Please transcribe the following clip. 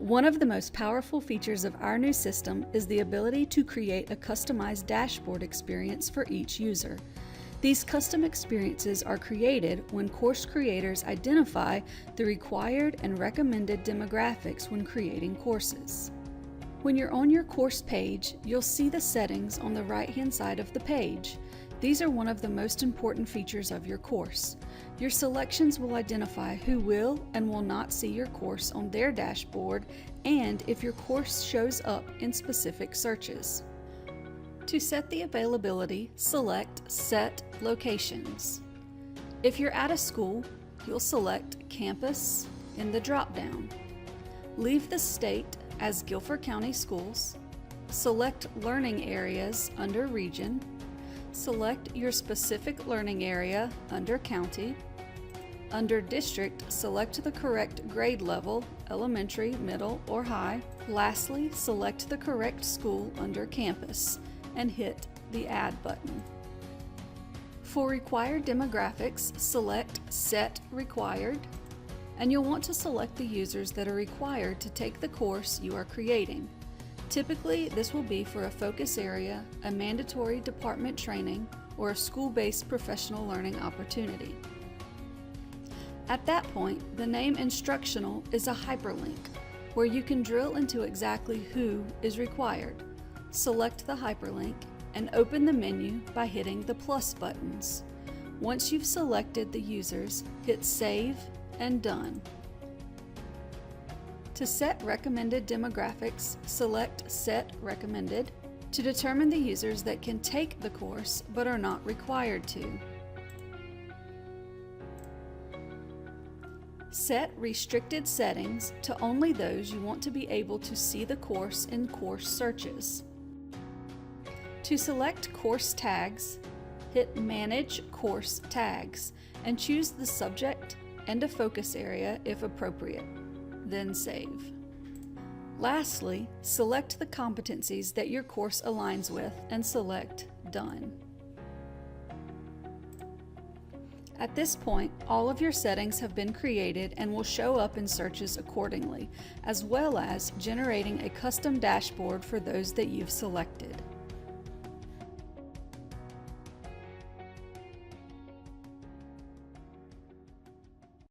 One of the most powerful features of our new system is the ability to create a customized dashboard experience for each user. These custom experiences are created when course creators identify the required and recommended demographics when creating courses. When you're on your course page, you'll see the settings on the right-hand side of the page. These are one of the most important features of your course. Your selections will identify who will and will not see your course on their dashboard and if your course shows up in specific searches. To set the availability, select Set Locations. If you're at a school, you'll select Campus in the drop-down. Leave the state as Guilford County Schools. Select Learning Areas under Region. Select your specific learning area under County. Under District, select the correct grade level, elementary, middle, or high. Lastly, select the correct school under Campus and hit the Add button. For required demographics, select Set Required, and you'll want to select the users that are required to take the course you are creating. Typically, this will be for a focus area, a mandatory department training, or a school-based professional learning opportunity. At that point, the name Instructional is a hyperlink, where you can drill into exactly who is required. Select the hyperlink and open the menu by hitting the plus buttons. Once you've selected the users, hit Save and Done. To set recommended demographics, select Set Recommended to determine the users that can take the course but are not required to. Set restricted settings to only those you want to be able to see the course in course searches. To select course tags, hit Manage Course Tags and choose the subject and a focus area if appropriate. Then save. Lastly, select the competencies that your course aligns with and select Done. At this point, all of your settings have been created and will show up in searches accordingly, as well as generating a custom dashboard for those that you've selected.